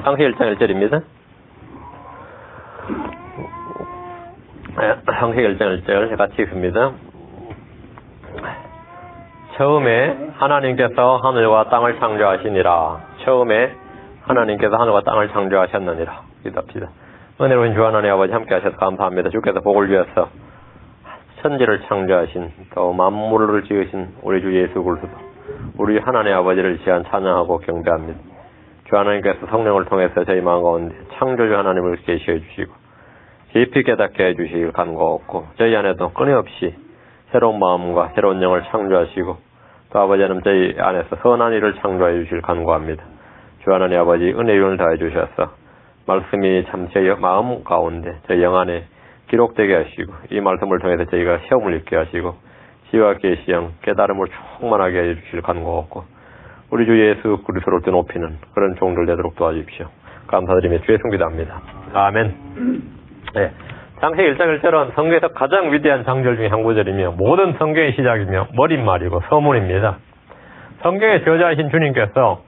창세기 1장 1절입니다. 창세기 1장 1절 같이 읽습니다. 처음에 하나님께서 하늘과 땅을 창조하시니라. 처음에 하나님께서 하늘과 땅을 창조하셨느니라. 기도합시다. 은혜로운 주 하나님 아버지 함께 하셔서 감사합니다. 주께서 복을 주셔서 천지를 창조하신 또 만물을 지으신 우리 주 예수 그리스도 우리 하나님 아버지를 지한 찬양하고 경배합니다. 주 하나님께서 성령을 통해서 저희 마음 가운데 창조주 하나님을 계시해 주시고 깊이 깨닫게 해주시길 간구하옵고 저희 안에도 끊임없이 새로운 마음과 새로운 영을 창조하시고 또 아버지 하나님 저희 안에서 선한 일을 창조해 주시길 간구합니다. 주 하나님 아버지 은혜의 윤을 더해 주셔서 말씀이 참 제 마음 가운데 제 영 안에 기록되게 하시고 이 말씀을 통해서 저희가 시험을 읽게 하시고 지혜와 계시영 깨달음을 충만하게 해주실 간구하옵고 우리 주 예수 그리스도를 높이는 그런 종들 되도록 도와주십시오. 감사드리며 주의 승기도합니다. 아멘. 네. 창세기 1장 1절은 성경에서 가장 위대한 장절 중에 한 구절이며 모든 성경의 시작이며 머릿말이고 서문입니다. 성경의 저자이신 주님께서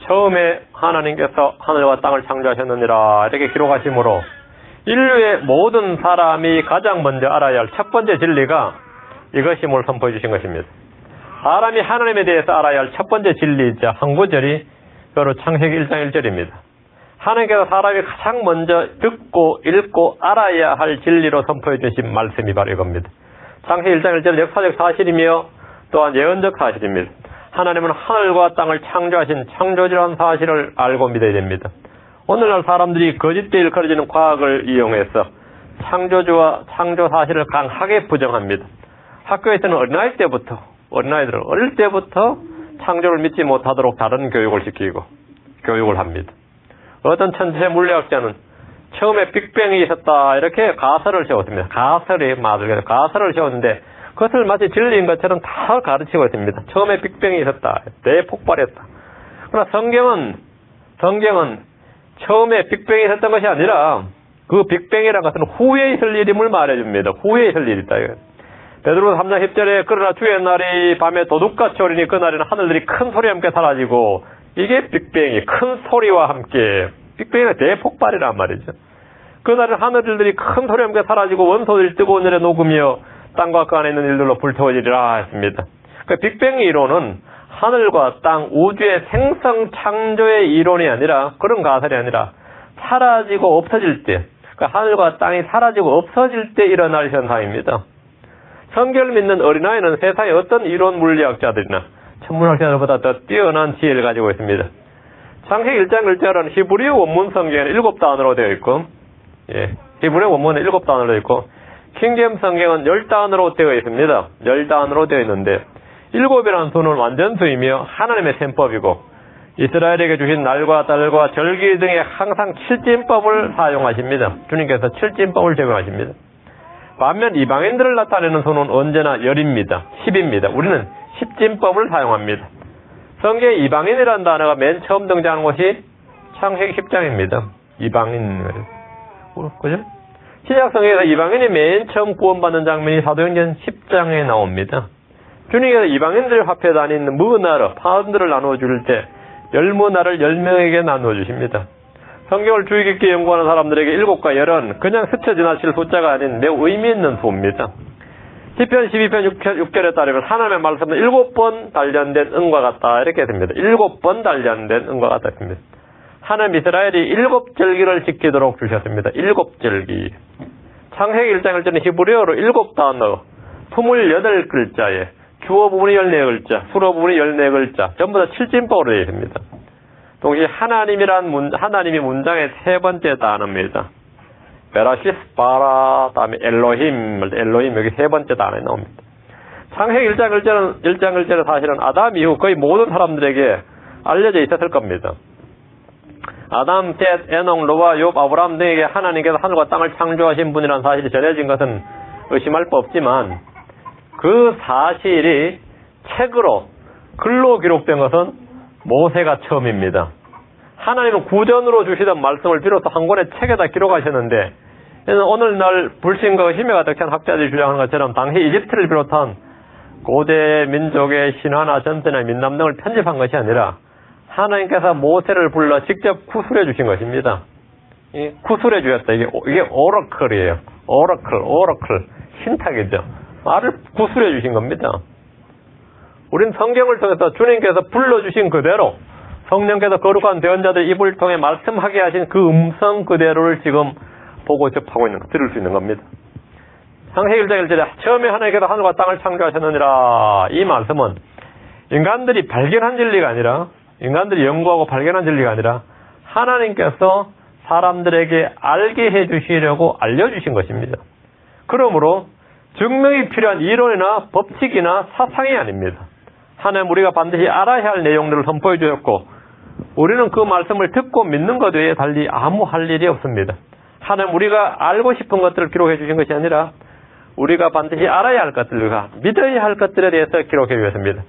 처음에 하나님께서 하늘과 땅을 창조하셨느니라 이렇게 기록하시므로 인류의 모든 사람이 가장 먼저 알아야 할 첫 번째 진리가 이것임을 선포해 주신 것입니다. 사람이 하나님에 대해서 알아야 할 첫 번째 진리이자 한 구절이 바로 창세기 1장 1절입니다. 하나님께서 사람이 가장 먼저 듣고 읽고 알아야 할 진리로 선포해 주신 말씀이 바로 이겁니다. 창세기 1장 1절은 역사적 사실이며 또한 예언적 사실입니다. 하나님은 하늘과 땅을 창조하신 창조주라는 사실을 알고 믿어야 됩니다. 오늘날 사람들이 거짓되이 일컬어지는 과학을 이용해서 창조주와 창조 사실을 강하게 부정합니다. 학교에서는 어린아이들은 어릴 때부터 창조를 믿지 못하도록 다른 교육을 시키고 교육을 합니다. 어떤 천체 물리학자는 처음에 빅뱅이 있었다 이렇게 가설을 세웠습니다. 가설을 세웠는데 그것을 마치 진리인 것처럼 다 가르치고 있습니다. 처음에 빅뱅이 있었다. 대폭발했다. 그러나 성경은 처음에 빅뱅이 있었던 것이 아니라 그 빅뱅이라는 것은 후에 있을 일임을 말해줍니다. 후에 있을 일이다. 베드로서 3장 10절에 그러나 주의 날이 밤에 도둑같이 오리니 그날에는 하늘들이 큰 소리와 함께 사라지고 이게 빅뱅이 큰 소리와 함께 빅뱅이가 대폭발이란 말이죠. 그날은 하늘들이 큰 소리와 함께 사라지고 원소들이 뜨거운 열에 녹으며 땅과 그 안에 있는 일들로 불태워지리라 했습니다. 그 빅뱅 이론은 하늘과 땅, 우주의 생성 창조의 이론이 아니라 그런 가설이 아니라 사라지고 없어질 때 하늘과 땅이 사라지고 없어질 때 일어날 현상입니다. 성경을 믿는 어린아이는 세상의 어떤 이론 물리학자들이나 천문학자들보다 더 뛰어난 지혜를 가지고 있습니다. 창세기 1장 1절은 히브리어 원문 성경에는 7단어로 되어 있고 히브리어 원문은 7단어로 되어 있고 킹제임스 성경은 10단어로 되어 있습니다. 10단어로 되어 있는데 7이라는 수는 완전수이며 하나님의 셈법이고 이스라엘에게 주신 날과 달과 절기 등의 항상 칠진법을 사용하십니다. 주님께서 칠진법을 적용하십니다. 반면 이방인들을 나타내는 수는 언제나 열입니다. 10입니다. 우리는 십진법을 사용합니다. 성경에 이방인이라는 단어가 맨 처음 등장한 것이 창세기 10장입니다. 이방인. 그죠? 신약성경에서 이방인이 맨 처음 구원받는 장면이 사도행전 10장에 나옵니다. 주님께서 이방인들 합해 다니는 문화로 파운드를 나누어줄 때 10문화를 10명에게 나누어주십니다. 성경을 주의 깊게 연구하는 사람들에게 7과 10은 그냥 스쳐 지나칠 숫자가 아닌 매우 의미 있는 수입니다. 시편 12편 6절에 따르면 하나님의 말씀은 7번 단련된 은과 같다 이렇게 됩니다. 7번 단련된 은과 같다 했습니다. 하나님 이스라엘이 7절기를 지키도록 주셨습니다. 7절기. 창세기 1장 1절은 히브리어로 7단어 28글자에 주어 부분이 14글자, 수로 부분이 14글자 전부 다 칠진법으로 되어 있습니다. 동시에 하나님이 문장의 세 번째 단어입니다. 베라시스 바라 다음에 엘로힘 여기 세 번째 단어에 나옵니다. 창세기 1장 1절은 사실은 아담 이후 거의 모든 사람들에게 알려져 있었을 겁니다. 아담, 셋, 에녹, 노아, 욥, 아브라함 등에게 하나님께서 하늘과 땅을 창조하신 분이라는 사실이 전해진 것은 의심할 바 없지만 그 사실이 책으로 글로 기록된 것은 모세가 처음입니다. 하나님은 구전으로 주시던 말씀을 비로소 한 권의 책에다 기록하셨는데 오늘날 불신과 의심에 가득한 학자들이 주장하는 것처럼 당시 이집트를 비롯한 고대 민족의 신화나 전세나 민담 등을 편집한 것이 아니라 하나님께서 모세를 불러 직접 구술해 주신 것입니다. 구술해 주셨다. 이게 오라클이에요. 오라클. 신탁이죠. 말을 구술해 주신 겁니다. 우린 성경을 통해서 주님께서 불러주신 그대로 성령께서 거룩한 대언자들 입을 통해 말씀하게 하신 그 음성 그대로를 지금 보고 접하고 있는 거, 들을 수 있는 겁니다. 창세기 1장 1절에 처음에 하나님께서 하늘과 땅을 창조하셨느니라. 이 말씀은 인간들이 발견한 진리가 아니라, 인간들이 연구하고 발견한 진리가 아니라 하나님께서 사람들에게 알게 해주시려고 알려주신 것입니다. 그러므로 증명이 필요한 이론이나 법칙이나 사상이 아닙니다. 하나님 우리가 반드시 알아야 할 내용들을 선포해 주셨고 우리는 그 말씀을 듣고 믿는 것 외에 달리 아무 할 일이 없습니다. 하나님 우리가 알고 싶은 것들을 기록해 주신 것이 아니라 우리가 반드시 알아야 할 것들과 믿어야 할 것들에 대해서 기록해 주셨습니다.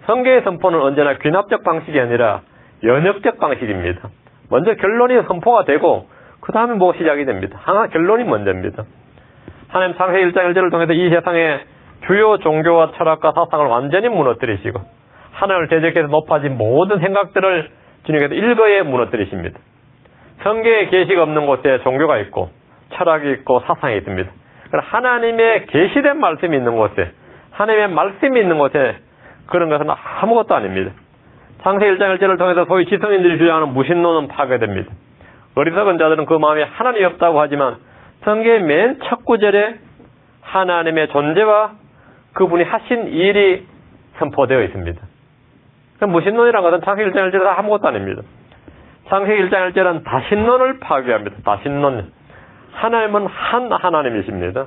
성경의 선포는 언제나 귀납적 방식이 아니라 연역적 방식입니다. 먼저 결론이 선포가 되고 그 다음에 뭐가 시작이 됩니다. 항상 결론이 먼저입니다. 하나님 창세기 1장 1절을 통해서 이 세상의 주요 종교와 철학과 사상을 완전히 무너뜨리시고 하나님을 대적해서 높아진 모든 생각들을 주님께서 일거에 무너뜨리십니다. 성경에 계시가 없는 곳에 종교가 있고 철학이 있고 사상이 있습니다. 하나님의 계시된 말씀이 있는 곳에, 하나님의 말씀이 있는 곳에 그런 것은 아무것도 아닙니다. 창세기 1장 1절을 통해서 소위 지성인들이 주장하는 무신론은 파괴됩니다. 어리석은 자들은 그 마음에 하나님이 없다고 하지만 성경의 맨 첫 구절에 하나님의 존재와 그분이 하신 일이 선포되어 있습니다. 무신론이라는 것은 창세기 1장 1절에서 아무것도 아닙니다. 창세기 1장 1절은 다신론을 파괴합니다. 다신론. 하나님은 한 하나님이십니다.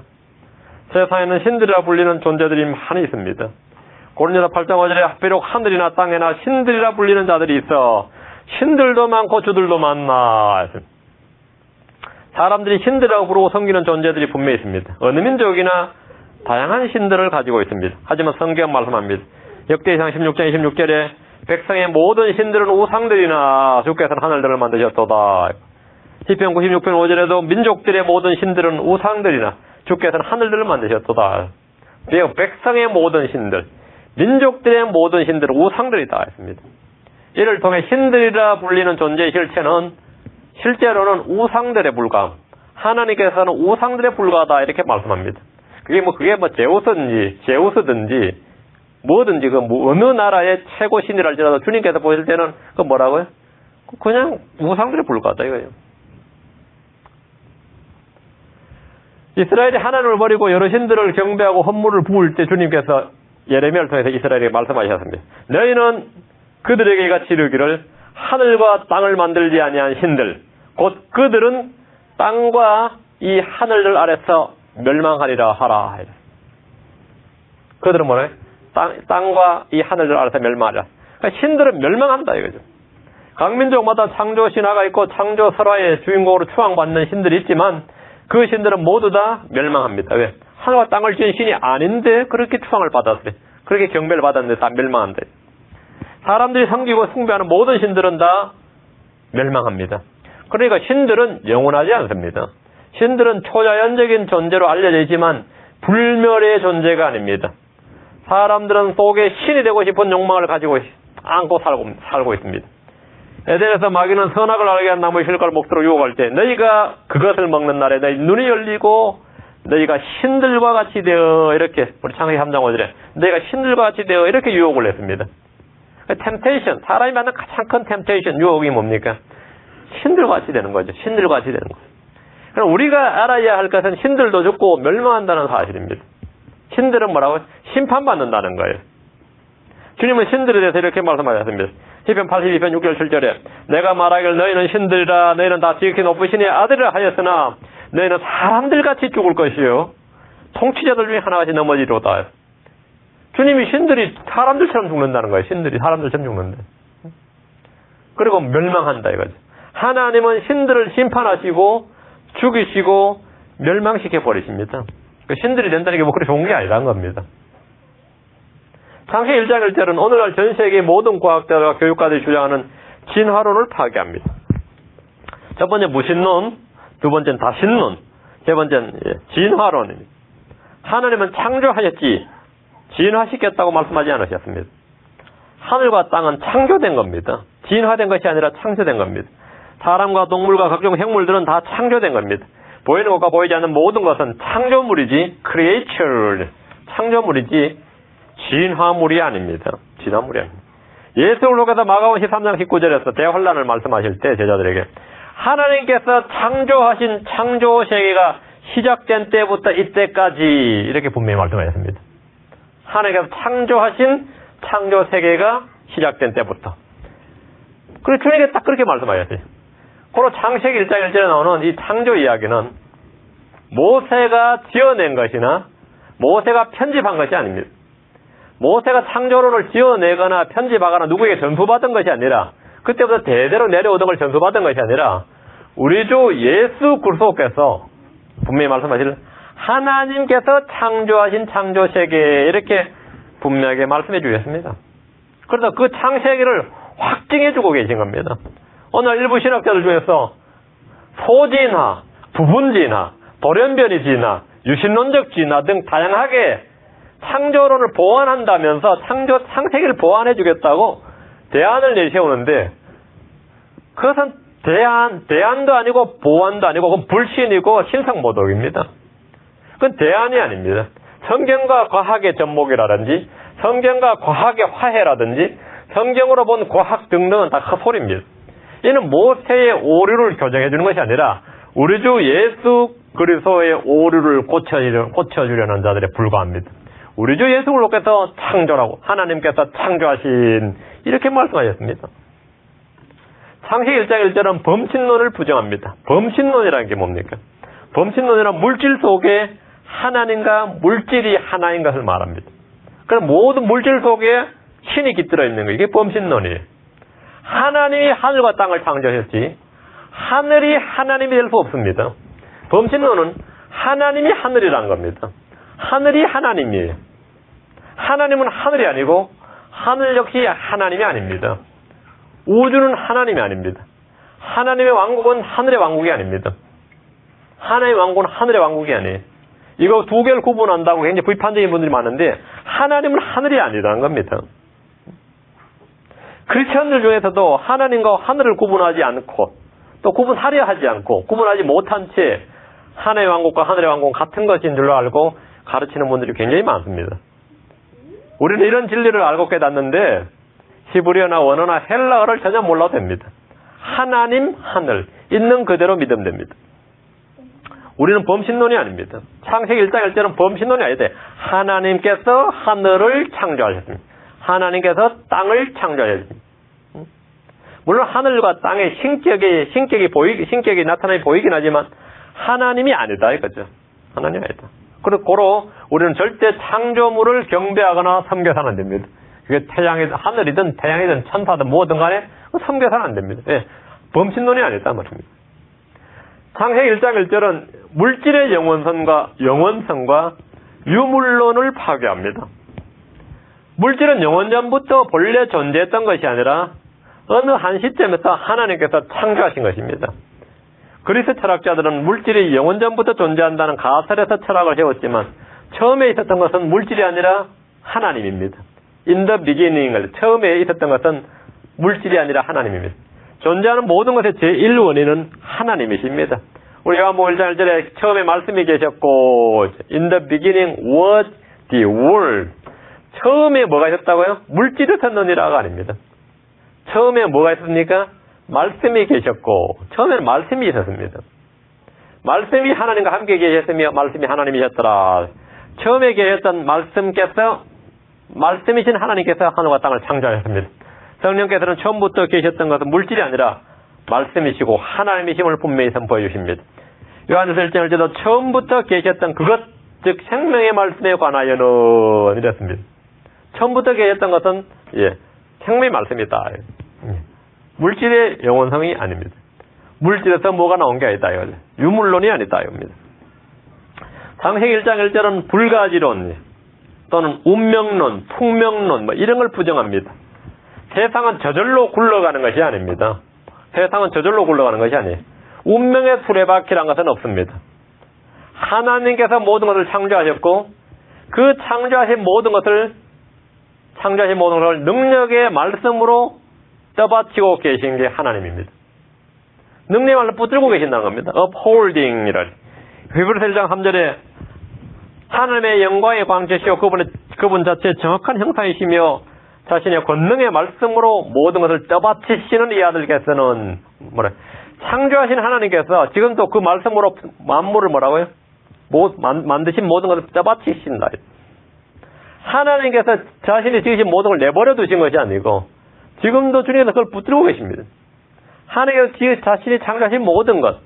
세상에는 신들이라 불리는 존재들이 많이 있습니다. 고린도서 8장 5절에 비록 하늘이나 땅에나 신들이라 불리는 자들이 있어 신들도 많고 주들도 많나. 사람들이 신들이라고 부르고 섬기는 존재들이 분명히 있습니다. 어느 민족이나 다양한 신들을 가지고 있습니다. 하지만 성경 말씀합니다. 역대상 16장 26절에 백성의 모든 신들은 우상들이나 주께서는 하늘들을 만드셨도다. 시편 96편 5절에도 민족들의 모든 신들은 우상들이나 주께서는 하늘들을 만드셨도다. 백성의 모든 신들, 민족들의 모든 신들은 우상들이다 했습니다. 이를 통해 신들이라 불리는 존재의 실체는 실제로는 우상들에 불과함, 하나님께서는 우상들에 불과하다 이렇게 말씀합니다. 그게 제우스든지 뭐든지 어느 나라의 최고 신이랄지라도 주님께서 보실 때는 그 뭐라고요? 그냥 우상들에 불과하다 이거예요. 이스라엘이 하나님을 버리고 여러 신들을 경배하고 헌물을 부을 때 주님께서 예레미야를 통해서 이스라엘에게 말씀하셨습니다. 너희는 그들에게 이같이 이르기를 하늘과 땅을 만들지 아니한 신들 곧 그들은 땅과 이 하늘들 아래서 멸망하리라 하라. 그들은 뭐래? 땅과 이 하늘들 아래서 멸망하리라. 그러니까 신들은 멸망한다 이거죠. 각 민족마다 창조 신화가 있고 창조 설화의 주인공으로 추앙받는 신들이 있지만 그 신들은 모두 다 멸망합니다. 왜? 하늘과 땅을 지은 신이 아닌데 그렇게 추앙을 받았어요. 그렇게 경배를 받았는데 다 멸망한다. 사람들이 섬기고 숭배하는 모든 신들은 다 멸망합니다. 그러니까 신들은 영원하지 않습니다. 신들은 초자연적인 존재로 알려져 있지만 불멸의 존재가 아닙니다. 사람들은 속에 신이 되고 싶은 욕망을 가지고 안고 살고 있습니다. 에덴에서 마귀는 선악을 알게 한 나무의 실과를 먹도록 유혹할 때 너희가 그것을 먹는 날에 너희 눈이 열리고 너희가 신들과 같이 되어 이렇게 우리 창세기 3장 5절에 너희가 신들과 같이 되어 이렇게 유혹을 했습니다. 템테이션, 사람이 받는 가장 큰 템테이션, 유혹이 뭡니까? 신들과 같이 되는 거죠. 신들과 같이 되는 거예요. 그럼 우리가 알아야 할 것은 신들도 죽고 멸망한다는 사실입니다. 신들은 뭐라고요? 심판받는다는 거예요. 주님은 신들에 대해서 이렇게 말씀하셨습니다. 시편 82편 6절 7절에 내가 말하기를 너희는 신들이라 너희는 다 지극히 높으신 이의 아들이라 하였으나 너희는 사람들같이 죽을 것이요 통치자들 중에 하나같이 넘어지리로다. 주님이 신들이 사람들처럼 죽는다는 거예요. 신들이 사람들처럼 죽는데. 그리고 멸망한다 이거죠. 하나님은 신들을 심판하시고 죽이시고 멸망시켜 버리십니다. 신들이 된다는 게 뭐 그렇게 좋은 게 아니라는 겁니다. 창세기 1장 1절은 오늘날 전 세계의 모든 과학자와 교육가들이 주장하는 진화론을 파괴합니다. 첫 번째 무신론, 두 번째는 다신론, 세 번째는 진화론입니다. 하나님은 창조하셨지 진화시켰다고 말씀하지 않으셨습니다. 하늘과 땅은 창조된 겁니다. 진화된 것이 아니라 창조된 겁니다. 사람과 동물과 각종 생물들은 다 창조된 겁니다. 보이는 것과 보이지 않는 모든 것은 창조물이지 creature, 창조물이지 진화물이 아닙니다. 진화물이 아닙니다. 예수님께서 마가복음 13장 19절에서 대환란을 말씀하실 때 제자들에게 하나님께서 창조하신 창조 세계가 시작된 때부터 이때까지 이렇게 분명히 말씀하셨습니다. 하나님께서 창조하신 창조 세계가 시작된 때부터. 그리고 주님께서 딱 그렇게 말씀하셨어요. 그리고 창세기 1장 1절에 나오는 이 창조 이야기는 모세가 지어낸 것이나 모세가 편집한 것이 아닙니다. 모세가 창조론을 지어내거나 편집하거나 누구에게 전수받은 것이 아니라 그때부터 대대로 내려오던 걸 전수받은 것이 아니라 우리 주 예수 그리스도께서 분명히 말씀하시는 하나님께서 창조하신 창조 세계 이렇게 분명하게 말씀해 주셨습니다. 그래서 그 창세기를 확증해 주고 계신 겁니다. 오늘 일부 신학자들 중에서 소진화, 부분진화, 돌연변이 진화, 유신론적 진화 등 다양하게 창조론을 보완한다면서 창세기를 보완해 주겠다고 대안을 내세우는데 그것은 대안도 아니고 보완도 아니고 그건 불신이고 신성모독입니다. 그건 대안이 아닙니다. 성경과 과학의 접목이라든지 성경과 과학의 화해라든지 성경으로 본 과학 등등은 다 헛소리입니다. 이는 모세의 오류를 교정해 주는 것이 아니라 우리 주 예수 그리스도의 오류를 고쳐주려는 자들에 불과합니다. 우리 주 예수 그리스도께서 창조라고 하나님께서 창조하신 이렇게 말씀하셨습니다. 창세기 1장 1절은 범신론을 부정합니다. 범신론이라는 게 뭡니까? 범신론이란 물질 속에 하나님과 물질이 하나인 것을 말합니다. 그럼 모든 물질 속에 신이 깃들어 있는 거 이게 범신론이에요. 하나님이 하늘과 땅을 창조하셨지 하늘이 하나님이 될 수 없습니다. 범신론은 하나님이 하늘이란 겁니다. 하늘이 하나님이에요. 하나님은 하늘이 아니고 하늘 역시 하나님이 아닙니다. 우주는 하나님이 아닙니다. 하나님의 왕국은 하늘의 왕국이 아닙니다. 하나님의 왕국은 하늘의 왕국이 아니에요. 이거 두 개를 구분한다고 굉장히 비판적인 분들이 많은데 하나님은 하늘이 아니라는 겁니다. 크리스천들 중에서도 하나님과 하늘을 구분하지 않고 또 구분하려 하지 않고 구분하지 못한 채 하나님의 왕국과 하늘의 왕국은 같은 것인 줄로 알고 가르치는 분들이 굉장히 많습니다. 우리는 이런 진리를 알고 깨닫는데 히브리어나 원어나 헬라어를 전혀 몰라도 됩니다. 하나님, 하늘 있는 그대로 믿으면 됩니다. 우리는 범신론이 아닙니다. 창세기 1장 1절은 범신론이 아니다. 하나님께서 하늘을 창조하셨습니다. 하나님께서 땅을 창조하셨습니다. 물론 하늘과 땅의 신격이 나타나게 보이긴 하지만 하나님이 아니다 이거죠. 하나님이 아니다. 그리고 우리는 절대 창조물을 경배하거나 섬겨서는 안 됩니다. 그게 하늘이든 태양이든 천사든 뭐든 간에 섬겨서는 안 됩니다. 예, 범신론이 아니다 말입니다. 창세기 1장 1절은 물질의 영원성과 유물론을 파괴합니다. 물질은 영원 전부터 본래 존재했던 것이 아니라 어느 한 시점에서 하나님께서 창조하신 것입니다. 그리스 철학자들은 물질이 영원 전부터 존재한다는 가설에서 철학을 세웠지만 처음에 있었던 것은 물질이 아니라 하나님입니다. In the beginning, 처음에 있었던 것은 물질이 아니라 하나님입니다. 존재하는 모든 것의 제1원인은 하나님이십니다. 우리가 1장 1절에 처음에 말씀이 계셨고 In the beginning was the word. 처음에 뭐가 있었다고요? 물질이 있었느니라가 아닙니다. 처음에 뭐가 있었습니까? 말씀이 계셨고 처음에는 말씀이 있었습니다. 말씀이 하나님과 함께 계셨으며 말씀이 하나님이셨더라. 처음에 계셨던 말씀이신 하나님께서 하늘과 땅을 창조하셨습니다. 성령께서는 처음부터 계셨던 것은 물질이 아니라 말씀이시고 하나님이심을 분명히 선포해 주십니다. 요한일서 1장 1절도 처음부터 계셨던 그것 즉 생명의 말씀에 관하여는 이랬습니다. 처음부터 계셨던 것은 생명의 말씀이다. 물질의 영원성이 아닙니다. 물질에서 뭐가 나온 게 아니다. 유물론이 아니다. 이겁니다. 창세기 1장 1절은 불가지론 또는 운명론, 풍명론 이런 걸 부정합니다. 세상은 저절로 굴러가는 것이 아닙니다. 세상은 저절로 굴러가는 것이 아니에요. 운명의 수레바퀴란 것은 없습니다. 하나님께서 모든 것을 창조하셨고 그 창조하신 모든 것을 능력의 말씀으로 떠받치고 계신 게 하나님입니다. 능력을 붙들고 계신다는 겁니다. upholding이라. 히브리서 1장 3절에 하나님의 영광의 광채시오 그분 자체의 정확한 형상이시며 자신의 권능의 말씀으로 모든 것을 떠받치시는 이 아들께서는 창조하신 하나님께서 지금도 그 말씀으로 만물을 뭐라고요? 만드신 모든 것을 떠받치신다. 하나님께서 자신이 지으신 모든 걸 내버려 두신 것이 아니고 지금도 주님께서 그걸 붙들고 계십니다. 하나님께서 자신이 창조하신 모든 것,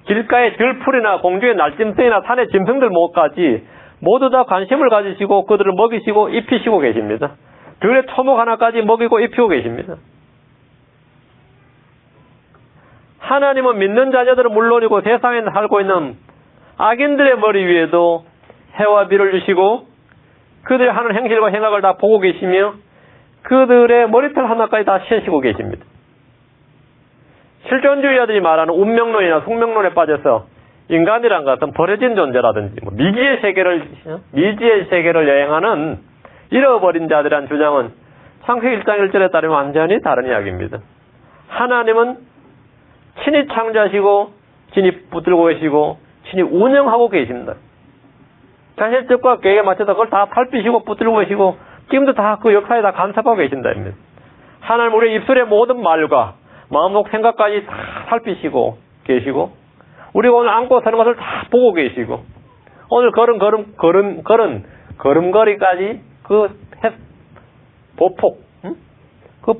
길가의 들풀이나 공중의 날짐승이나 산의 짐승들 모까지 모두 다 관심을 가지시고 그들을 먹이시고 입히시고 계십니다. 들의 토목 하나까지 먹이고 입히고 계십니다. 하나님은 믿는 자녀들은 물론이고 세상에 살고 있는 악인들의 머리 위에도 해와 비를 주시고 그들이 하는 행실과 생각을 다 보고 계시며 그들의 머리털 하나까지 다 세시고 계십니다. 실존주의자들이 말하는 운명론이나 숙명론에 빠져서 인간이란 것은 버려진 존재라든지 미지의 세계를 여행하는 잃어버린 자들이란 주장은 창세기 1장 1절에 따르면 완전히 다른 이야기입니다. 하나님은 친히 창조하시고 친히 붙들고 계시고 친히 운영하고 계십니다. 자신의 뜻과 계획에 맞춰서 그걸 다 살피시고 붙들고 계시고 지금도 다 그 역사에 다 간섭하고 계신다. 하나님 우리의 입술의 모든 말과 마음속 생각까지 다 살피시고 계시고 우리가 오늘 안고 서는 것을 다 보고 계시고 오늘 걸음걸이까지 그 보폭 그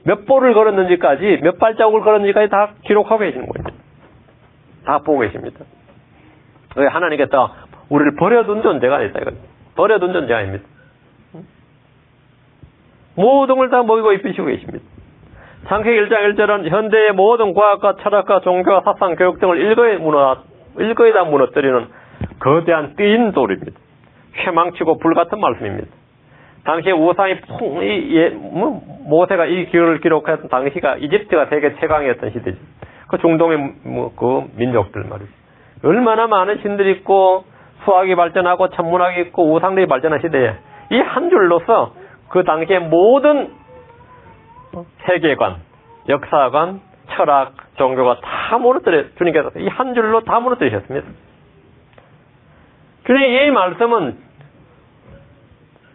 몇 볼을 걸었는지까지 몇 발자국을 걸었는지까지 다 기록하고 계시는 거예요. 다 보고 계십니다. 하나님께서 우리를 버려둔 존재가 아니다. 버려둔 존재가 아닙니다. 모든 걸 다 먹이고 입히시고 계십니다. 창세기 1장 1절은 현대의 모든 과학과 철학과 종교와 사상, 교육 등을 일거에 다 무너뜨리는 거대한 뜨인 돌입니다. 쇠망치고 불같은 말씀입니다. 당시에 우상이 모세가 이 기록을 기록했던 당시가 이집트가 세계 최강이었던 시대죠. 그 중동의 그 민족들 말이죠. 얼마나 많은 신들이 있고 수학이 발전하고 천문학이 있고 우상들이 발전한 시대에 이 한 줄로서 그 당시의 모든 세계관, 역사관, 철학, 종교가 다 주님께서 이 한 줄로 다 무너뜨리셨습니다. 주님의 이 말씀은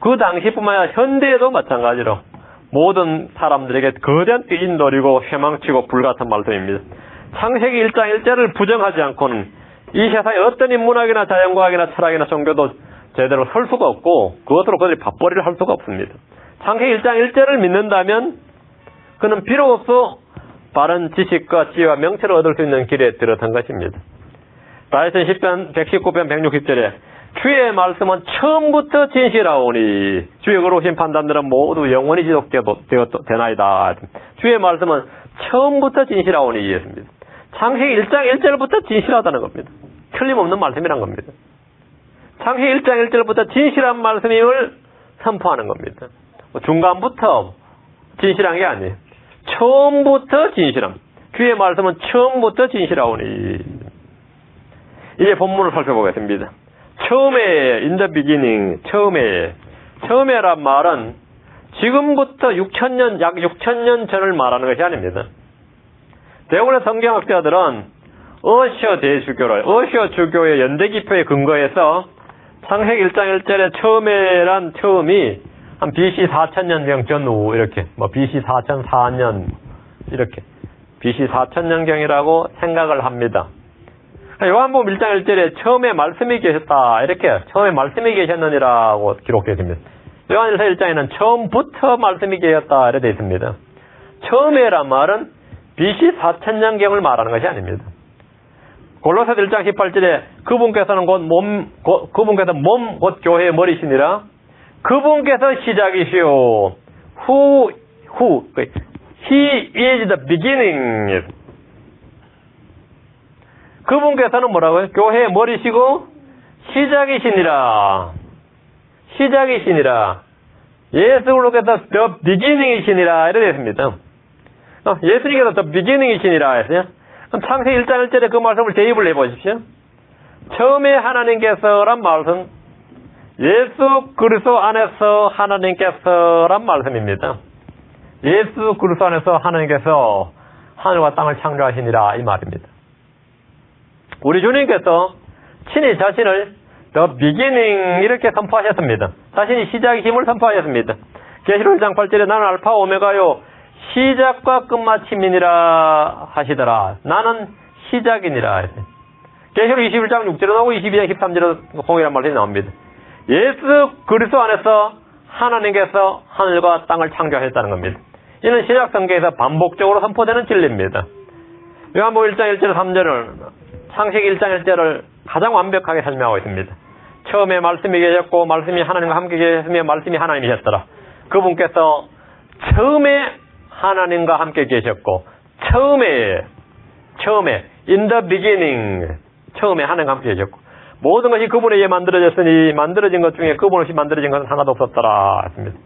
그 당시뿐만 아니라 현대에도 마찬가지로 모든 사람들에게 거대한 띠인돌이고 쇠망치고 불같은 말씀입니다. 창세기 1장 1절을 부정하지 않고는 이 세상에 어떤 인문학이나 자연과학이나 철학이나 종교도 제대로 설 수가 없고 그것으로 그들이 밥벌이를 할 수가 없습니다. 창세기 1장 1절을 믿는다면 그는 비로소 바른 지식과 지혜와 명철을 얻을 수 있는 길에 들어선 것입니다. 다윗은 10편 119편 160절에 주의 말씀은 처음부터 진실하오니 주의 의로우신 판단들은 모두 영원히 지속되나이다. 주의 말씀은 처음부터 진실하오니 이했습니다. 창세기 1장 1절부터 진실하다는 겁니다. 틀림없는 말씀이란 겁니다. 창세기 1장 1절부터 진실한 말씀임을 선포하는 겁니다. 중간부터 진실한 게 아니에요. 처음부터 진실함. 주의 말씀은 처음부터 진실하오니. 이제 본문을 살펴보겠습니다. 처음에 in the beginning, 처음에란 말은 지금부터 약 6,000년 전을 말하는 것이 아닙니다. 대부분의 성경학자들은 어시어 주교의 연대기표에 근거해서 창세기 1장 1절에 처음에란 처음이 한 BC 4,000년경 전후 이렇게 BC 4,004년 이렇게 BC 4,000년경이라고 생각을 합니다. 요한복음 1장 1절에 처음에 말씀이 계셨다 이렇게 처음에 말씀이 계셨느니라고 기록되어 있습니다. 요한일서 1장에는 처음부터 말씀이 계셨다 이렇게 되어 있습니다. 처음에란 말은 BC 4,000년경을 말하는 것이 아닙니다. 골로새서 1장 18절에 그분께서는 그분께서 몸 곧 교회의 머리시니라. 그분께서 시작이시오. He is the beginning. 그분께서는 뭐라고요? 교회의 머리시고 시작이시니라. 예수 그리스도께서 the beginning이시니라 이렇게 됐습니다. 예수님께서 the beginning이시니라 했어요. 그럼 창세기 1장 1절에 그 말씀을 대입을 해보십시오. 처음에 하나님께서란 말씀, 예수 그리스도 안에서 하나님께서란 말씀입니다. 예수 그리스도 안에서 하나님께서 하늘과 땅을 창조하시니라 이 말입니다. 우리 주님께서 친히 자신을 The beginning 이렇게 선포하셨습니다. 자신이 시작의 힘을 선포하셨습니다. 계시록 1장 8절에 나는 알파 오메가요 시작과 끝마침이니라 하시더라. 나는 시작이니라. 계시록 21장 6절에 나오고 22장 13절에 공이란 말이 나옵니다. 예수 그리스도 안에서 하나님께서 하늘과 땅을 창조하셨다는 겁니다. 이는 신약 성경에서 반복적으로 선포되는 진리입니다. 요한복음 1장 1절 3절을 창세기 1장 1절을 가장 완벽하게 설명하고 있습니다. 처음에 말씀이 계셨고 말씀이 하나님과 함께 계셨으며 말씀이 하나님이셨더라. 그분께서 처음에 하나님과 함께 계셨고 처음에 in the beginning 처음에 하나님과 함께 계셨고 모든 것이 그분에 의해 만들어졌으니 만들어진 것 중에 그분 없이 만들어진 것은 하나도 없었더라 했습니다.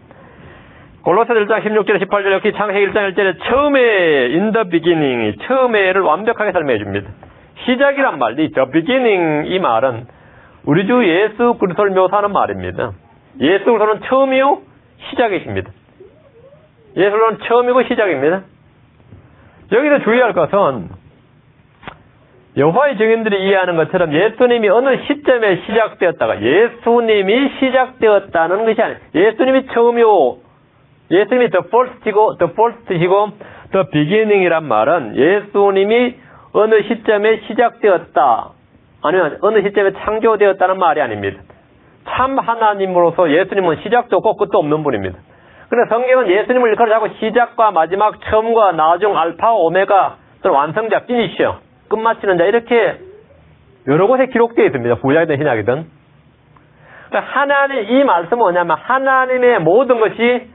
골로새서 1장 16절 18절 역시 창세기 1장 1절에 처음에 in the beginning 처음에를 완벽하게 설명해 줍니다. 시작이란 말, 이 the beginning 이 말은 우리 주 예수 그리스도를 묘사하는 말입니다. 예수 그리스도는 처음이요 시작이십니다. 예수 그리스도는 처음이고 시작입니다. 여기서 주의할 것은 여호와의 증인들이 이해하는 것처럼 예수님이 어느 시점에 시작되었다가 예수님이 시작되었다는 것이 아니에요. 예수님이 처음이요 예수님이 the first이고 the beginning이란 말은 예수님이 어느 시점에 시작되었다 아니면 어느 시점에 창조되었다는 말이 아닙니다. 참 하나님으로서 예수님은 시작도 없고 끝도 없는 분입니다. 그런데 성경은 예수님을 일컬어 자꾸 시작과 마지막, 처음과 나중, 알파, 오메가, 또는 완성자, 피니셔, 끝마치는 자 이렇게 여러 곳에 기록되어 있습니다. 구약이든 신약이든. 그러니까 하나님 이 말씀은 뭐냐면 하나님의 모든 것이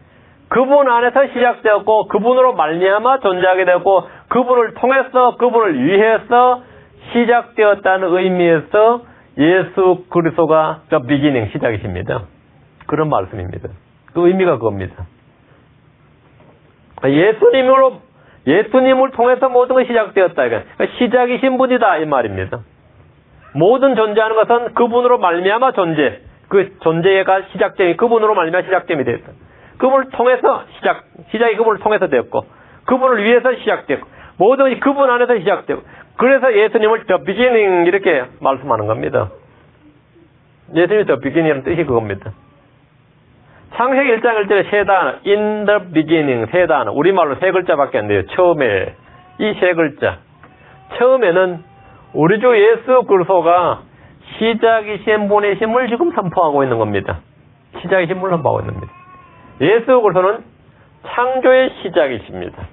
그분 안에서 시작되었고 그분으로 말미암아 존재하게 되었고 그분을 통해서 그분을 위해서 시작되었다는 의미에서 예수 그리스도가 the beginning 시작이십니다. 그런 말씀입니다. 그 의미가 그겁니다. 예수님을 통해서 모든 것이 시작되었다. 그러니까 시작이신 분이다 이 말입니다. 모든 존재하는 것은 그분으로 말미암아 존재, 그 존재가 시작됨이 그분으로 말미암아 시작됨이 되었다. 그분을 통해서 시작이 그분을 통해서 되었고 그분을 위해서 시작되었고 모든 것이 그분 안에서 시작되고 그래서 예수님을 the beginning 이렇게 말씀하는 겁니다. 예수님이 the beginning이라는 뜻이 그겁니다. 창세기 1장 1절에 세 단어 in the beginning 세 단어 우리말로 세 글자밖에 안 돼요. 처음에 이 세 글자 처음에는 우리 주 예수 그리스도가 시작이신 분이심을 지금 선포하고 있는 겁니다. 시작이신 분을 선포하고 있는 겁니다. 예수 그리스도는 창조의 시작이십니다.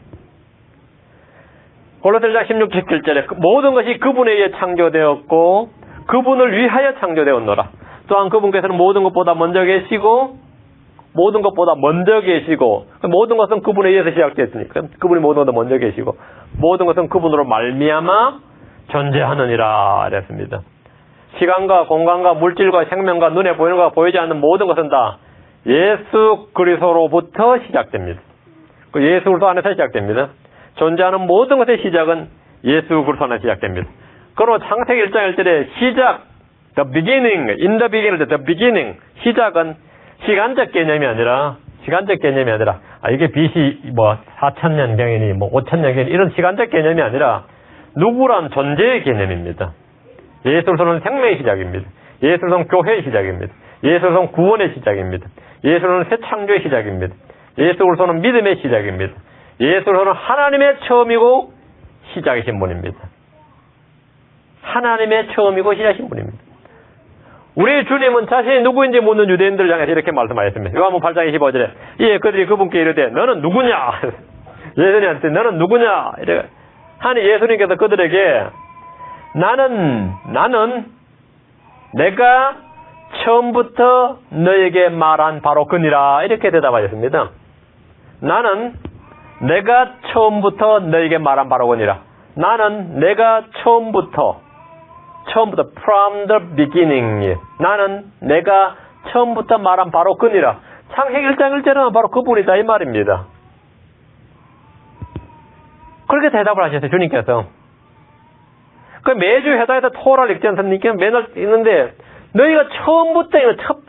골로새 1장 16, 17절에 모든 것이 그분에 의해 창조되었고 그분을 위하여 창조되었노라. 또한 그분께서는 모든 것보다 먼저 계시고 모든 것은 그분에 의해서 시작되었으니까 그분이 모든 것보다 먼저 계시고 모든 것은 그분으로 말미암아 존재하느니라 그랬습니다. 시간과 공간과 물질과 생명과 눈에 보이는 것과 보이지 않는 모든 것은 다 예수 그리스도로부터 시작됩니다. 그 예수 그리스도 안에서 시작됩니다. 존재하는 모든 것의 시작은 예수 그리스도 안에서 시작됩니다. 그러므로 창세기 1장 1절에 시작, the beginning, in the beginning, 시작은 시간적 개념이 아니라 이게 BC 4,000년경이니 5,000년경이니 이런 시간적 개념이 아니라 누구란 존재의 개념입니다. 예수 그리스도는 생명의 시작입니다. 예수 그리스도는 교회의 시작입니다. 예수 그리스도는 구원의 시작입니다. 예수 그리스도는 새 창조의 시작입니다. 예수 그리스도는 믿음의 시작입니다. 예수 그리스도는 하나님의 처음이고 시작이신 분입니다. 하나님의 처음이고 시작이신 분입니다. 우리 주님은 자신이 누구인지 묻는 유대인들을 향해서 이렇게 말씀하셨습니다. 요한복음 8장 25절에 그들이 그분께 이르되 너는 누구냐? 예수님한테 너는 누구냐? 이래 하니 예수님께서 그들에게 나는 내가 처음부터 너에게 말한 바로 그니라 이렇게 대답하셨습니다. 나는 내가 처음부터 너에게 말한 바로 그니라. 나는 내가 처음부터 from the beginning 나는 내가 처음부터 말한 바로 그니라. 창세기 1장 1절은 바로 그분이다 이 말입니다. 그렇게 대답을 하셨어요. 주님께서. 그 매주 회당에서 토라를 읽지 않습니까? 맨날 읽는데 너희가 처음부터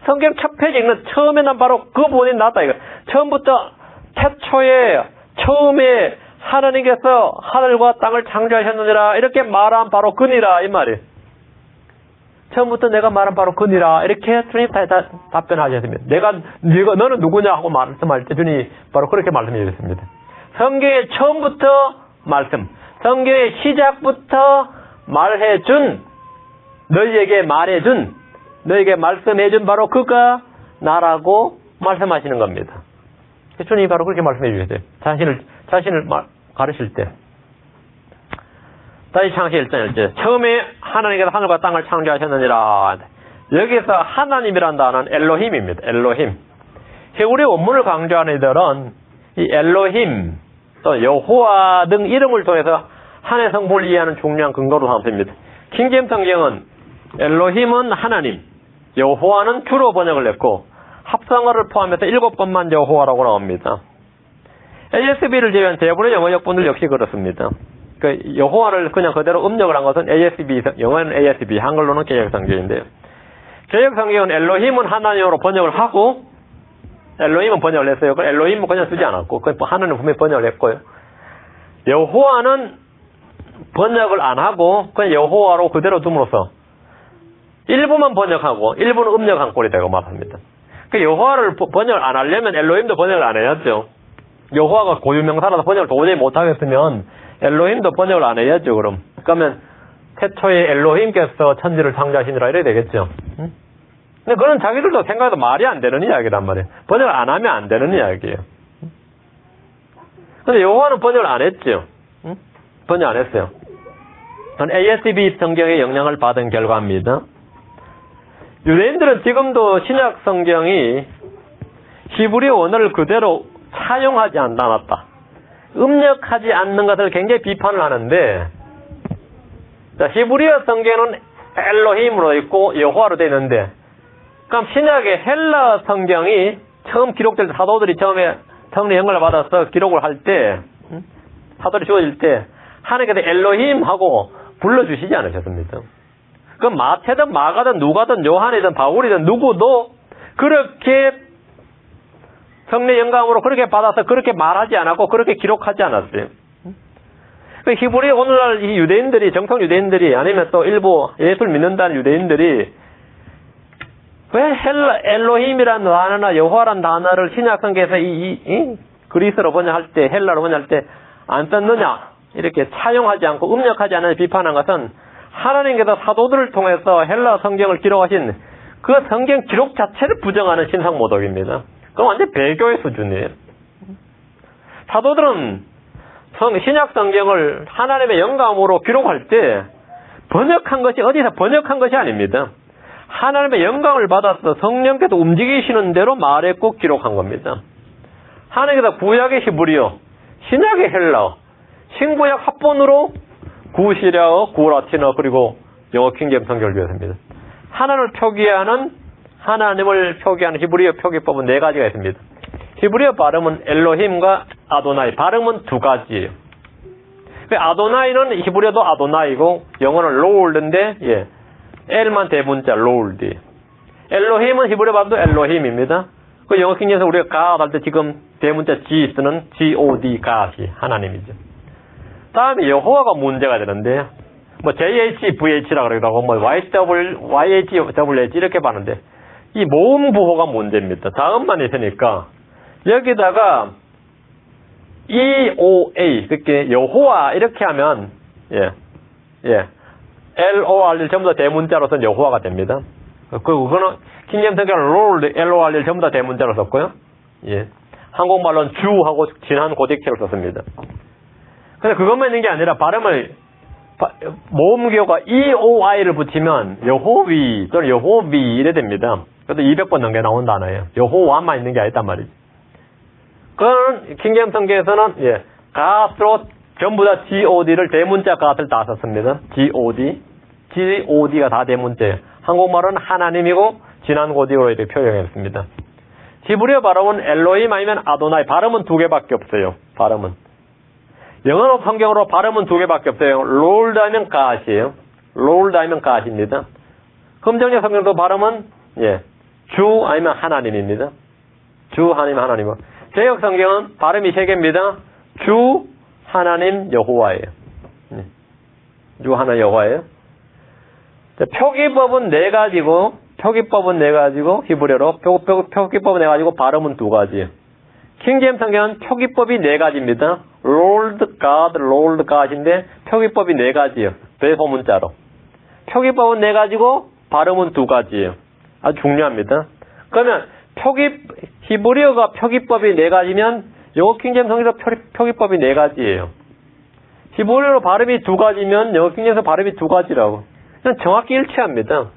성경 첫 페이지에 읽는 처음에 난 바로 그분이 나다 이거. 처음부터 태초에 처음에 하나님께서 하늘과 땅을 창조하셨느니라 이렇게 말한 바로 그니라 이 말이에요. 처음부터 내가 말한 바로 그니라 이렇게 주님 다 답변하셨습니다. 너는 누구냐 하고 말씀할 때 주님이 바로 그렇게 말씀해 주셨습니다. 성경의 처음부터 말씀, 성경의 시작부터 말해준, 너희에게 말해준, 너희에게 말씀해준 바로 그가 나라고 말씀하시는 겁니다. 주님이 바로 그렇게 말씀해 주셨어요. 자신을 가르칠 때. 다시 창세기 1장 1절. 처음에 하나님께서 하늘과 땅을 창조하셨느니라. 여기서 하나님이란 단어는 엘로힘입니다. 엘로힘. 우리 원문을 강조하는 이들은 이 엘로힘, 또 여호와 등 이름을 통해서 하나님의 성품을 이해하는 중요한 근거로 삼습니다. 킹제임스 성경은 엘로힘은 하나님, 여호와는 주로 번역을 했고 합성어를 포함해서 7번만 여호와라고 나옵니다. ASB를 제외한 대부분의 영어 역본들 역시 그렇습니다. 그 여호와를 그냥 그대로 음력을 한 것은 ASB, 영어는 ASB, 한글로는 개역성경인데요. 개역성경은 엘로힘은 하나님으로 번역을 하고 엘로힘은 번역을 했어요. 엘로힘은 그냥 쓰지 않았고 하나님은 분명히 번역을 했고요. 여호와는 번역을 안 하고 그냥 여호와로 그대로 둠으로써 일부만 번역하고 일부는 음력한 꼴이 되고 말합니다. 그 여호와를 번역을 안 하려면 엘로힘도 번역을 안 해야죠. 여호와가 고유명사라서 번역을 도저히 못하겠으면 엘로힘도 번역을 안 해야죠. 그러면 태초에 엘로힘께서 천지를 창조하시니라 이래야 되겠죠. 근데 그건 자기들도 생각해도 말이 안 되는 이야기란 말이에요. 번역을 안 하면 안 되는 이야기예요. 근데 여호와는 번역을 안 했죠. 번역 안 했어요. 그건 ASB 성경의 영향을 받은 결과입니다. 유대인들은 지금도 신약 성경이 히브리어 원어를 그대로 사용하지 않았다. 음력하지 않는 것을 굉장히 비판을 하는데, 히브리어 성경은 엘로힘으로 있고 여호와로 되어 있는데, 그럼 신약의 헬라 성경이 처음 기록될 때 사도들이 처음에 성령 영감을 받아서 기록을 할 때, 사도들이 주어질 때 하나님께서 엘로힘 하고 불러주시지 않으셨습니다. 그럼 마태든 마가든 누가든 요한이든 바울이든 누구도 그렇게 성령 영감으로 그렇게 받아서 그렇게 말하지 않았고 그렇게 기록하지 않았어요. 히브리 오늘날 이 유대인들이, 정통 유대인들이 아니면 또 일부 예수를 믿는다는 유대인들이 왜 엘로힘이라는 단어나 여호와라는 단어를 신약 성경에서 이 그리스로 번역할 때, 헬라로 번역할 때 안 썼느냐 이렇게 차용하지 않고 음력하지 않는 비판한 것은 하나님께서 사도들을 통해서 헬라 성경을 기록하신 그 성경 기록 자체를 부정하는 신상 모독입니다. 그건 완전 배교의 수준이에요. 사도들은 신약 성경을 하나님의 영감으로 기록할 때 번역한 것이 어디서 번역한 것이 아닙니다. 하나님의 영감을 받아서 성령께서 움직이시는 대로 말했고 기록한 겁니다. 하나님께서 구약의 히브리어, 신약의 헬라어, 신구약 합본으로 구시리아어, 구라틴어 그리고 영어 킹제임스 성경을 비웠습니다. 하나님을 표기하는 히브리어 표기법은 4가지가 있습니다. 히브리어 발음은 엘로힘과 아도나이, 발음은 2가지예요. 아도나이는 히브리어도 아도나이고 영어는 로울드인데 L만 대문자 로울드. 엘로힘은 히브리어 발음도 엘로힘입니다. 그 영어 킹제임스 우리가 God 할 때 지금 대문자 G 쓰는 God, God이 하나님이죠. 다음에 여호와가 문제가 되는데 JHVH라 그러기도 하고 YHWH 이렇게 봤는데 이 모음 부호가 문제입니다. 다음만 있으니까 여기다가 EOA 그렇게 여호와 이렇게 하면 LORL 전부 다 대문자로서는 여호와가 됩니다. 그거는 킹제임스 성경은 롤, LORL 전부 다 대문자로 썼고요. 한국말로는 주하고 진한 고딕체로 썼습니다. 근데 그것만 있는 게 아니라 발음을 모음기호가 EOI를 붙이면 여호위 또는 여호비 이래 됩니다. 그래도 200번 넘게 나온 단어예요. 여호와만 있는 게 아니단 말이죠. 그거는 킹제임스 성경에서는 갓으로 전부 다 GOD를 대문자 갓을 다 썼습니다. GOD가 다 대문자예요. 한국말은 하나님이고 진한 고딕으로 이렇게 표현했습니다. 히브리어 발음은 엘로힘 아니면 아도나이, 발음은 2개밖에 없어요. 발음은 영어로 성경으로 발음은 2개밖에 없어요. 롤드 아니면 갓이에요. 롤드 아니면 갓입니다. 금정역 성경도 발음은 주 아니면 하나님입니다. 주 아니면 하나님이고 개역 성경은 발음이 3개입니다. 주 하나님 여호와예요. 주 하나 여호와예요. 표기법은 4가지고 표기법은 4가지고 히브리어로 표기법은 4가지고 발음은 2가지예요. 킹제임스 성경은 표기법이 4가지입니다. Lord God, Lord God인데 표기법이 4가지예요. 대소문자로. 표기법은 4가지고 발음은 2가지예요. 아주 중요합니다. 그러면 히브리어가 표기법이 4가지면 영어 킹제임스 성경에서 표기법이 4가지예요. 히브리어로 발음이 2가지면 영어 킹제임스 발음이 2가지라고. 그냥 정확히 일치합니다.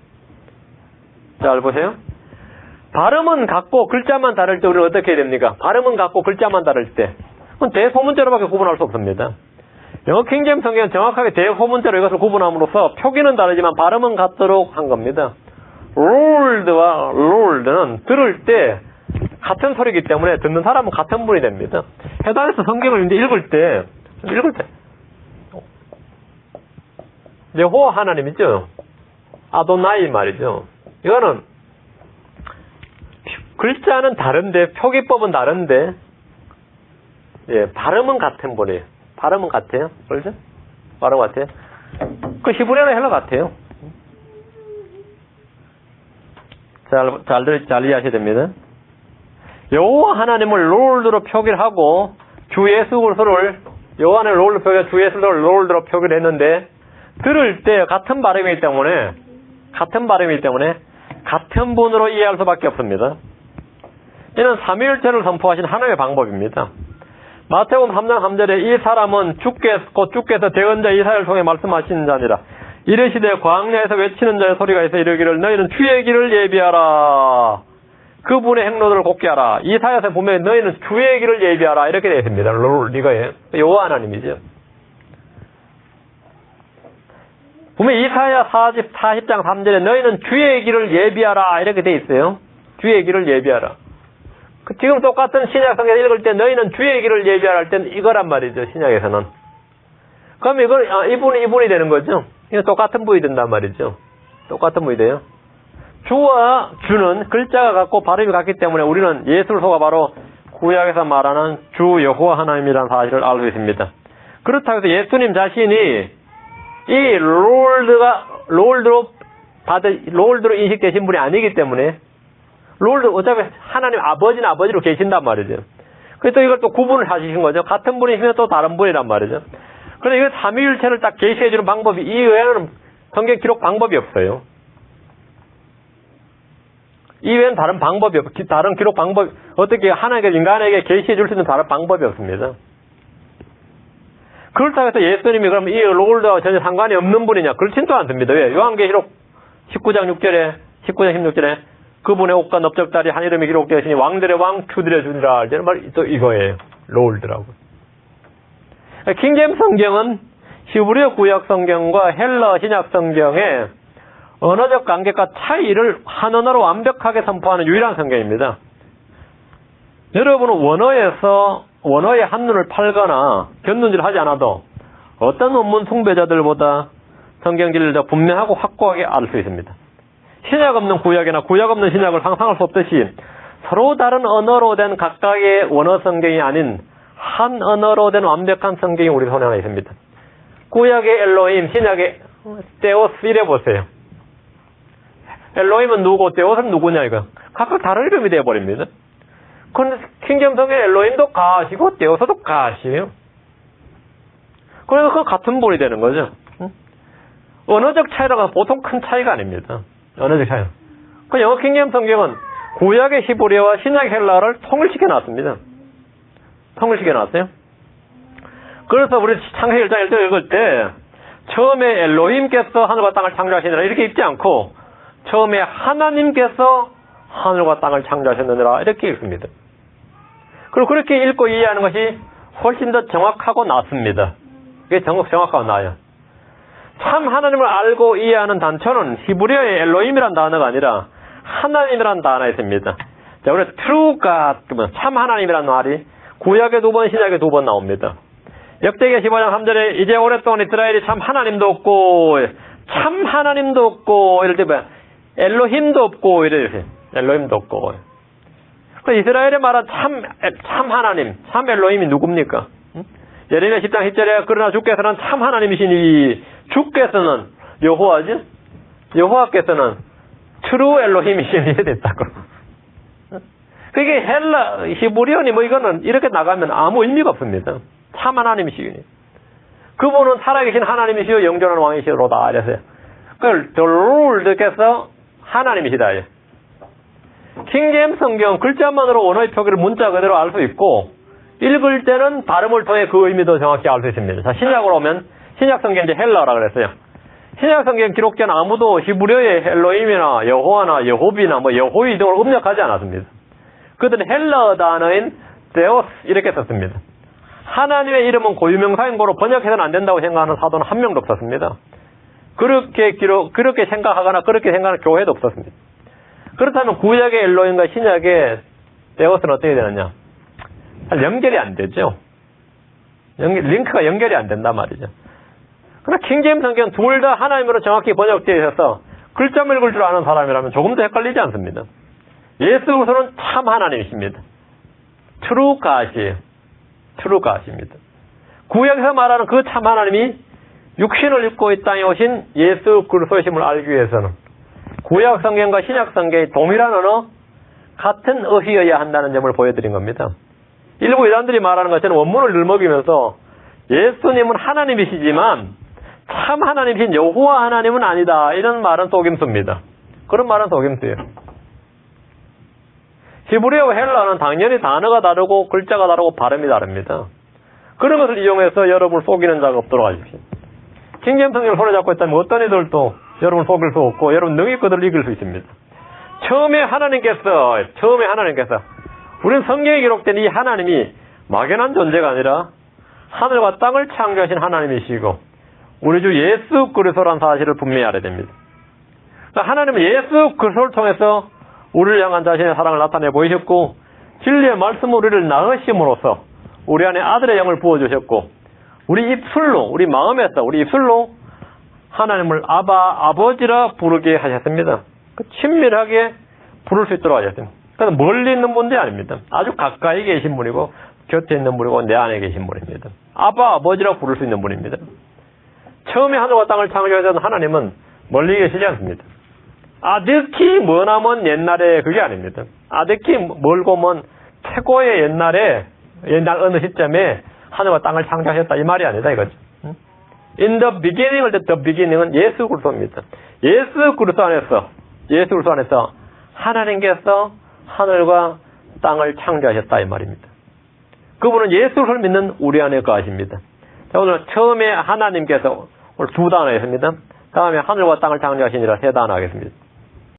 잘 보세요. 발음은 같고 글자만 다를 때 우리는 어떻게 해야 됩니까? 발음은 같고 글자만 다를 때. 그건 대소문자로밖에 구분할 수 없습니다. 영어 킹제임스 성경은 정확하게 대소문자로 이것을 구분함으로써 표기는 다르지만 발음은 같도록 한 겁니다. Lord와 Lord는 들을 때 같은 소리이기 때문에 듣는 사람은 같은 분이 됩니다. 해당해서 성경을 이제 읽을 때 여호와 하나님이죠. 아도나이 말이죠. 이거는 글자는 다른데 표기법은 다른데 발음은 같은 분이에요. 발음은 같아요. 그렇죠? 발음 같아요. 그 히브리어나 헬라 같아요. 잘 이해하셔야 됩니다. 여호와 하나님을 롤드로 표기를 하고 주 예수 그리스도를 여호와 하나님을 롤드로 표기해 주 예수를 롤드로 표기를 했는데 들을 때 같은 발음이기 때문에 같은 분으로 이해할 수밖에 없습니다. 이는 삼위일체를 선포하신 하나님의 방법입니다. 마태복음 3장 3절에 이 사람은 주께서 대언자 이사야를 통해 말씀하시는 자니라. 이르시되 광야에서 외치는 자의 소리가 있어 이르기를 너희는 주의 길을 예비하라. 그분의 행로들을 곱게 하라. 이사야서 보면 너희는 주의 길을 예비하라 이렇게 되어 있습니다. 이거예요. 여호와 하나님이죠. 보면 이사야 40장 3절에 너희는 주의 길을 예비하라 이렇게 되어 있어요. 주의 길을 예비하라. 지금 똑같은 신약 성경 읽을 때 너희는 주의 길을 예비하라 할 때는 이거란 말이죠. 신약에서는. 그럼 이분이 되는 거죠. 이거 똑같은 분이 된단 말이죠. 똑같은 분이 돼요. 주와 주는 글자가 같고 발음이 같기 때문에 우리는 예수로서가 바로 구약에서 말하는 주 여호와 하나님이라는 사실을 알고 있습니다. 그렇다고 해서 예수님 자신이 이 롤드로 인식되신 분이 아니기 때문에 롤드 어차피 하나님 아버지로 계신단 말이죠. 그래서 이걸 또 구분을 하시신 거죠. 같은 분이시면 또 다른 분이란 말이죠. 그런데 이거 삼위일체를 딱 계시해주는 방법이 이외에는 성경 기록 방법이 없어요. 이외에는 다른 방법이 다른 기록 방법 어떻게 하나님께 인간에게 계시해줄 수 있는 다른 방법이 없습니다. 그렇다고 해서 예수님이 그럼 이 롤드와 전혀 상관이 없는 분이냐? 그렇지도 않습니다. 왜? 요한계시록 19장 16절에 그분의 옷과 넓적다리 한 이름이 기록되어 있으니 왕들의 왕 주들의 주니라 할 때는 말 또 이거예요. 롤드라고. 킹제임스 성경은 히브리어 구약 성경과 헬러 신약 성경의 언어적 관계과 차이를 한 언어로 완벽하게 선포하는 유일한 성경입니다. 여러분은 원어의 한눈을 팔거나 견눈질을 하지 않아도 어떤 원문 숭배자들보다 성경 진리를 더 분명하고 확고하게 알 수 있습니다. 신약 없는 구약이나 구약 없는 신약을 상상할 수 없듯이 서로 다른 언어로 된 각각의 원어 성경이 아닌 한 언어로 된 완벽한 성경이 우리 손에 하나 있습니다. 구약의 엘로힘, 신약의 데오스 이래 보세요. 엘로힘은 누구, 데오스는 누구냐 이거. 각각 다른 이름이 되어버립니다. 그런데 킹제임스 성경의 엘로힘도 가시고 데오스도 가시에요. 그래서 그 같은 분이 되는 거죠. 언어적 차이라고 보통 큰 차이가 아닙니다. 언어적 차이. 그 영어 킹제임스 성경은 구약의 히브리어와 신약 헬라어를 통일시켜 놨습니다. 통일시켜 놨어요. 그래서 우리 창세기 1장 1절 읽을 때 처음에 엘로힘께서 하늘과 땅을 창조하시느라 이렇게 읽지 않고 처음에 하나님께서 하늘과 땅을 창조하셨느니라 이렇게 읽습니다. 그리고 그렇게 읽고 이해하는 것이 훨씬 더 정확하고 낫습니다. 그게 정확하고 나아요. 참 하나님을 알고 이해하는 단초는 히브리어의 엘로힘이란 단어가 아니라 하나님이란 단어가 있습니다. 자, 우리 true God, 참 하나님이란 말이 구약에 2번, 신약에 2번 나옵니다. 역대기 15장 3절에 이제 오랫동안 이스라엘이 참 하나님도 없고 참 하나님도 없고 이럴 때 엘로힘도 없고 이래요. 엘로힘도 없고. 그 이스라엘에 말한 참 하나님, 참 엘로힘이 누굽니까? 예레미야 10장 10절에 그러나 주께서는 참 하나님이시니 주께서는 여호와지? 여호와께서는 트루 엘로힘이시니 됐다고. 그게 헬라, 히브리어니 뭐 이거는 이렇게 나가면 아무 의미가 없습니다. 참 하나님이시니. 그분은 살아계신 하나님이시여 영존한 왕이시로다. 이랬어요. 그걸 the Lord께서 하나님이시다. 킹제임스 성경 글자만으로 언어의 표기를 문자 그대로 알 수 있고 읽을 때는 발음을 통해 그 의미도 정확히 알 수 있습니다. 자, 신약으로 오면 신약 성경 이제 헬라라 그랬어요. 신약 성경 기록자는 아무도 히브리어의 헬로임이나 여호와나 여호비나 뭐 여호위 등을 음력하지 않았습니다. 그들은 헬라어 단어인 데오스 이렇게 썼습니다. 하나님의 이름은 고유명사인 거로 번역해서는 안 된다고 생각하는 사도는 한 명도 없었습니다. 그렇게 생각하거나 그렇게 생각하는 교회도 없었습니다. 그렇다면 구약의 엘로힘과 신약의 데오스는 어떻게 되느냐? 연결이 안 되죠. 링크가 연결이 안 된단 말이죠. 그러나 킹제임스 성경은 둘 다 하나님으로 정확히 번역되어 있어서 글자 읽을 줄 아는 사람이라면 조금도 헷갈리지 않습니다. 예수 그리스도는 참 하나님이십니다. 트루 갓이에요. 트루 갓입니다. 구약에서 말하는 그 참 하나님이 육신을 입고 이 땅에 오신 예수 그리스도이심을 알기 위해서는 구약 성경과 신약 성경이 동일한 언어, 같은 어휘여야 한다는 점을 보여드린 겁니다. 일부 이단들이 말하는 것처럼 원문을 늘먹이면서 예수님은 하나님이시지만 참 하나님이신 여호와 하나님은 아니다. 이런 말은 속임수입니다. 그런 말은 속임수예요. 히브리어와 헬라어는 당연히 단어가 다르고 글자가 다르고 발음이 다릅니다. 그런 것을 이용해서 여러분을 속이는 자가 없도록 하십시오. 킹제임스 성경을 손에 잡고 있다면 어떤 이들도 여러분을 속일 수 없고 여러분 능히 그들을 이길 수 있습니다. 처음에 하나님께서 우리는 성경에 기록된 이 하나님이 막연한 존재가 아니라 하늘과 땅을 창조하신 하나님이시고 우리 주 예수 그리스도라는 사실을 분명히 알아야 됩니다. 그러니까 하나님은 예수 그리스도를 통해서 우리를 향한 자신의 사랑을 나타내 보이셨고 진리의 말씀으로 우리를 낳으심으로써 우리 안에 아들의 영을 부어주셨고 우리 입술로 우리 마음에서 우리 입술로 하나님을 아버지라 부르게 하셨습니다. 친밀하게 부를 수 있도록 하셨습니다. 그러니까 멀리 있는 분이 아닙니다. 아주 가까이 계신 분이고 곁에 있는 분이고 내 안에 계신 분입니다. 아버지라 부를 수 있는 분입니다. 처음에 하늘과 땅을 창조하셨던 하나님은 멀리 계시지 않습니다. 아득히 머나먼 옛날에 그게 아닙니다. 아득히 멀고 먼 최고의 옛날 어느 시점에 하늘과 땅을 창조하셨다 이 말이 아니다 이거죠. In the beginning 할 때 the beginning은 예수 그리스도입니다. 예수 그리스도 안에서 하나님께서 하늘과 땅을 창조하셨다 이 말입니다. 그분은 예수를 믿는 우리 안에 거하십니다. 자, 오늘 처음에 하나님께서 오늘 두 단어 했습니다. 다음에 하늘과 땅을 창조하시니라 세 단어 하겠습니다.